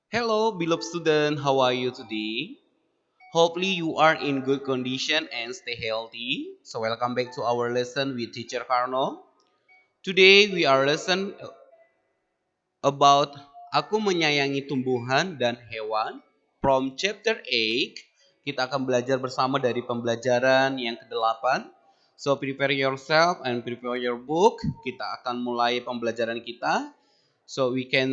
Hello, beloved student. How are you today? Hopefully, you are in good condition and stay healthy. So, welcome back to our lesson with Teacher Karno. Today, we are lesson about Aku Menyayangi Tumbuhan dan Hewan from chapter 8. Kita akan belajar bersama dari pembelajaran yang ke-8. So, prepare yourself and prepare your book. Kita akan mulai pembelajaran kita. So, we can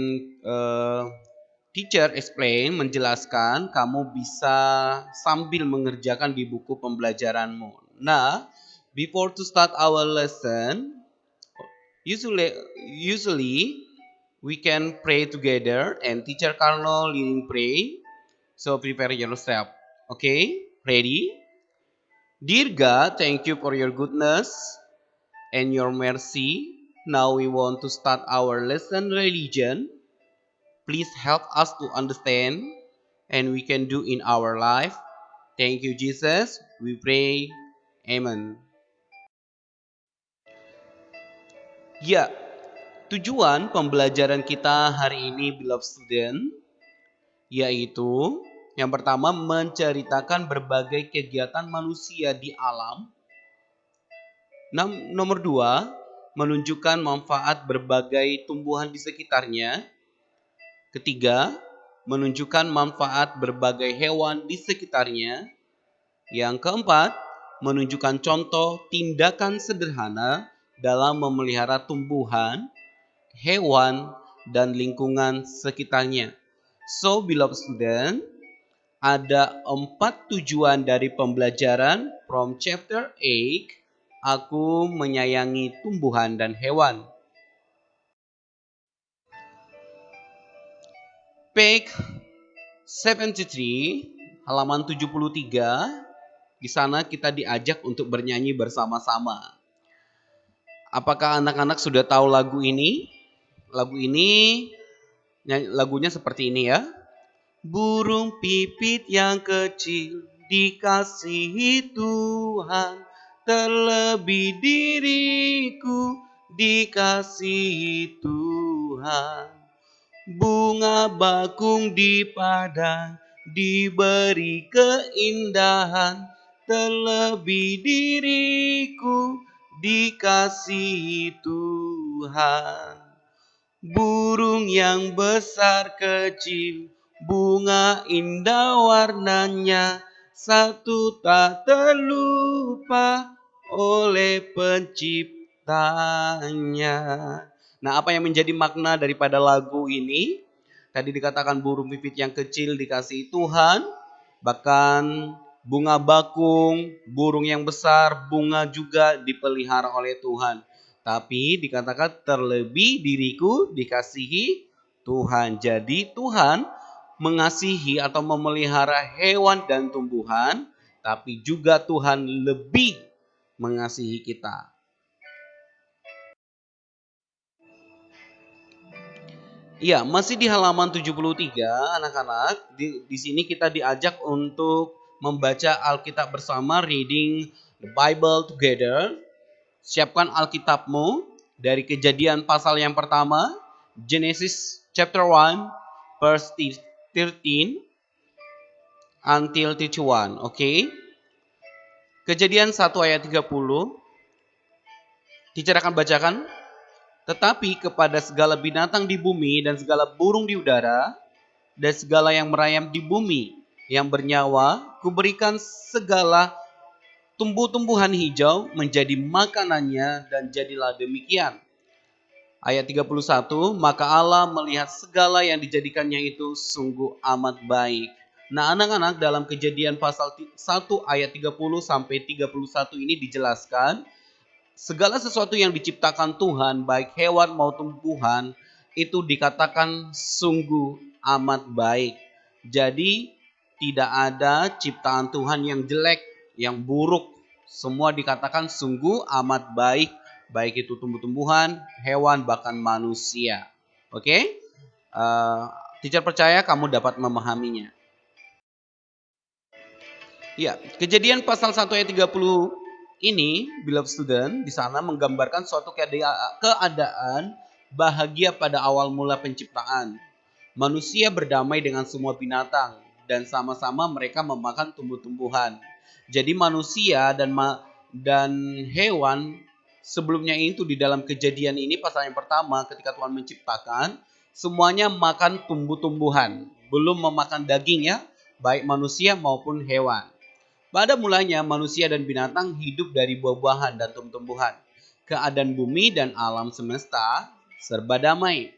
teacher explain, menjelaskan, kamu bisa sambil mengerjakan di buku pembelajaranmu. Nah, before to start our lesson, usually we can pray together and teacher Carlo leading pray. So prepare yourself. Okay? Ready? Dear God, thank you for your goodness and your mercy. Now we want to start our lesson religion. Please help us to understand and we can do in our life. Thank you, Jesus. We pray. Amen. Ya, tujuan pembelajaran kita hari ini, beloved student, yaitu yang pertama menceritakan berbagai kegiatan manusia di alam. Nomor dua, menunjukkan manfaat berbagai tumbuhan di sekitarnya. Ketiga, menunjukkan manfaat berbagai hewan di sekitarnya. Yang keempat, menunjukkan contoh tindakan sederhana dalam memelihara tumbuhan, hewan, dan lingkungan sekitarnya. So, beloved student, ada 4 tujuan dari pembelajaran from chapter 8, Aku Menyayangi Tumbuhan dan Hewan. Page 73, halaman 73. Di sana kita diajak untuk bernyanyi bersama-sama. Apakah anak-anak sudah tahu lagu ini? Lagunya seperti ini ya. Burung pipit yang kecil dikasihi Tuhan, terlebih diriku dikasihi Tuhan. Bunga bakung di padang diberi keindahan, terlebih diriku dikasihi Tuhan. Burung yang besar kecil, bunga indah warnanya, satu tak terlupa oleh penciptanya. Nah, apa yang menjadi makna daripada lagu ini? Tadi dikatakan burung pipit yang kecil dikasihi Tuhan, bahkan bunga bakung, burung yang besar, bunga juga dipelihara oleh Tuhan. Tapi dikatakan terlebih diriku dikasihi Tuhan. Jadi Tuhan mengasihi atau memelihara hewan dan tumbuhan, tapi juga Tuhan lebih mengasihi kita. Iya, masih di halaman 73, anak-anak. Di sini kita diajak untuk membaca Alkitab bersama, reading the Bible together. Siapkan Alkitabmu dari Kejadian pasal yang pertama, Genesis chapter 1, verse 13 until 31. Okay? Kejadian 1 ayat 30. Teacher akan bacakan. Tetapi kepada segala binatang di bumi dan segala burung di udara dan segala yang merayap di bumi yang bernyawa, kuberikan segala tumbuh-tumbuhan hijau menjadi makanannya, dan jadilah demikian. Ayat 31, maka Allah melihat segala yang dijadikannya itu sungguh amat baik. Nah, anak-anak, dalam Kejadian pasal 1 ayat 30 sampai 31 ini dijelaskan segala sesuatu yang diciptakan Tuhan, baik hewan maupun tumbuhan, itu dikatakan sungguh amat baik. Jadi tidak ada ciptaan Tuhan yang jelek, yang buruk. Semua dikatakan sungguh amat baik, baik itu tumbuh-tumbuhan, hewan, bahkan manusia. Oke? Teacher percaya kamu dapat memahaminya. Ya, Kejadian pasal 1 ayat 30 ini, beloved student, di sana menggambarkan suatu keadaan bahagia pada awal mula penciptaan. Manusia berdamai dengan semua binatang dan sama-sama mereka memakan tumbuh-tumbuhan. Jadi manusia dan hewan sebelumnya itu di dalam kejadian ini pasal yang pertama ketika Tuhan menciptakan semuanya makan tumbuh-tumbuhan, belum memakan daging ya, baik manusia maupun hewan. Pada mulanya manusia dan binatang hidup dari buah-buahan dan tumbuh-tumbuhan. Keadaan bumi dan alam semesta serba damai.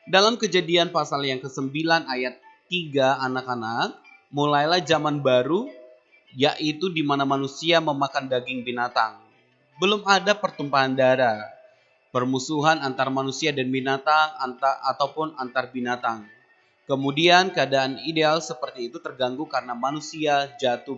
Dalam Kejadian pasal yang ke-9 ayat 3 anak-anak, mulailah zaman baru yaitu di mana manusia memakan daging binatang. Belum ada pertumpahan darah, permusuhan antar manusia dan binatang ataupun antar binatang. Kemudian keadaan ideal seperti itu terganggu karena manusia jatuh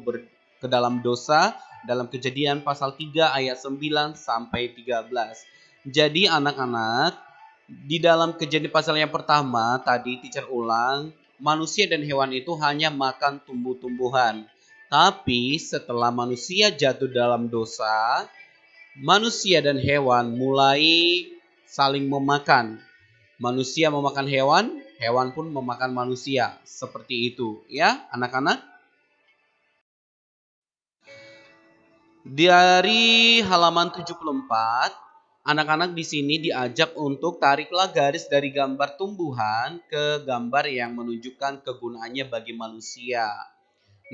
ke dalam dosa dalam Kejadian pasal 3 ayat 9 sampai 13. Jadi anak-anak, di dalam Kejadian pasal yang pertama tadi teacher ulang, manusia dan hewan itu hanya makan tumbuh-tumbuhan. Tapi setelah manusia jatuh dalam dosa, manusia dan hewan mulai saling memakan. Manusia memakan hewan, hewan pun memakan manusia. Seperti itu, ya, anak-anak. Dari halaman 74, anak-anak di sini diajak untuk tariklah garis dari gambar tumbuhan ke gambar yang menunjukkan kegunaannya bagi manusia.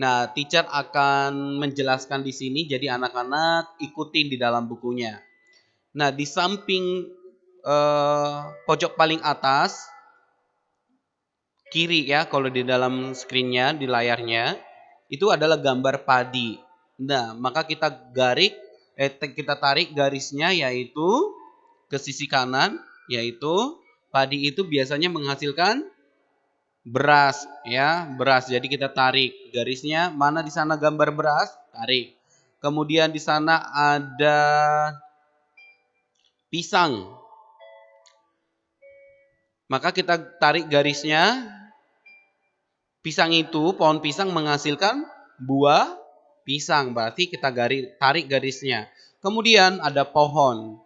Nah, teacher akan menjelaskan di sini, jadi anak-anak ikutin di dalam bukunya. Nah, di samping pojok paling atas kiri ya, kalau di dalam screen-nya, di layarnya, itu adalah gambar padi. Nah, maka kita tarik garisnya yaitu ke sisi kanan, yaitu padi itu biasanya menghasilkan beras ya, beras. Jadi kita tarik garisnya, mana di sana gambar beras, tarik. Kemudian di sana ada pisang. Maka kita tarik garisnya. Pisang itu, pohon pisang menghasilkan buah pisang, berarti kita tarik garisnya. Kemudian ada pohon.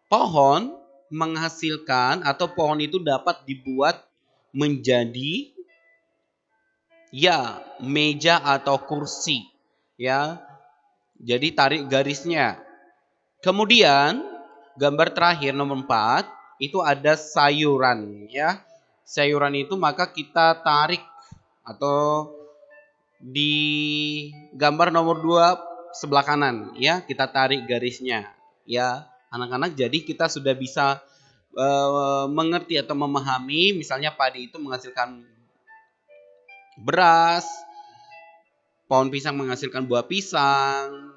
Pohon menghasilkan atau pohon itu dapat dibuat menjadi ya meja atau kursi ya. Jadi tarik garisnya. Kemudian gambar terakhir nomor 4 itu ada sayuran ya. Sayuran itu maka kita tarik atau di gambar nomor 2 sebelah kanan ya, kita tarik garisnya ya anak-anak. Jadi kita sudah bisa mengerti atau memahami, misalnya padi itu menghasilkan beras, pohon pisang menghasilkan buah pisang,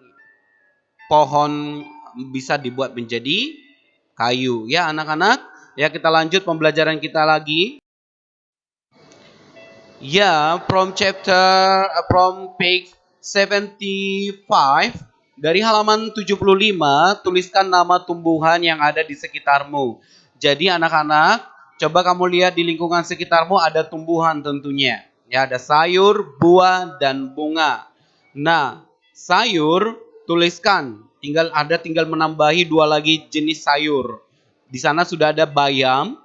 pohon bisa dibuat menjadi kayu ya anak-anak. Ya, kita lanjut pembelajaran kita lagi. Ya, from page 75 dari halaman 75, tuliskan nama tumbuhan yang ada di sekitarmu. Jadi anak-anak, coba kamu lihat di lingkungan sekitarmu ada tumbuhan tentunya. Ya, ada sayur, buah, dan bunga. Nah, sayur tuliskan, tinggal menambahi 2 lagi jenis sayur. Di sana sudah ada bayam,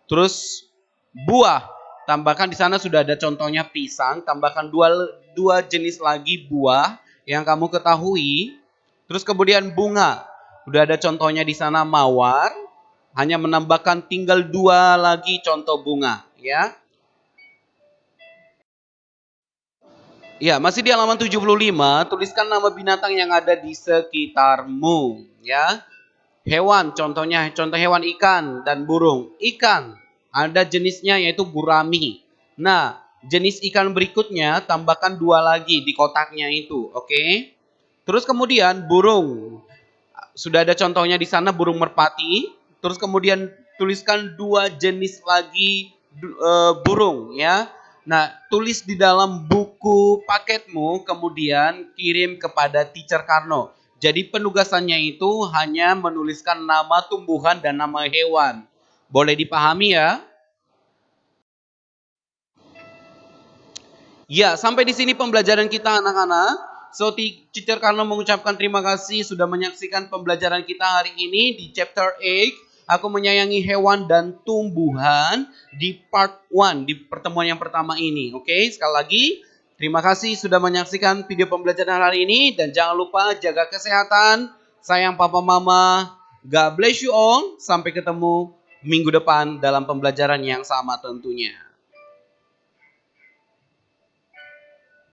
terus buah. Tambahkan di sana sudah ada contohnya pisang, tambahkan dua jenis lagi buah yang kamu ketahui. Terus kemudian bunga. Sudah ada contohnya di sana mawar, hanya menambahkan tinggal 2 lagi contoh bunga, ya. Ya, masih di halaman 75, tuliskan nama binatang yang ada di sekitarmu, ya. Hewan, contoh hewan ikan dan burung. Ikan, ada jenisnya yaitu gurami. Nah, jenis ikan berikutnya tambahkan 2 lagi di kotaknya itu, oke? Terus kemudian burung. Sudah ada contohnya di sana burung merpati. Terus kemudian tuliskan 2 jenis lagi burung ya. Nah, tulis di dalam buku paketmu, kemudian kirim kepada Teacher Karno. Jadi penugasannya itu hanya menuliskan nama tumbuhan dan nama hewan. Boleh dipahami ya? Ya, sampai di sini pembelajaran kita anak-anak. So, Teacher Karno mengucapkan terima kasih sudah menyaksikan pembelajaran kita hari ini di chapter 8 Aku menyayangi hewan dan tumbuhan di part 1, di pertemuan yang pertama ini. Oke, sekali lagi terima kasih sudah menyaksikan video pembelajaran hari ini. Dan jangan lupa jaga kesehatan. Sayang papa mama. God bless you all. Sampai ketemu minggu depan dalam pembelajaran yang sama tentunya.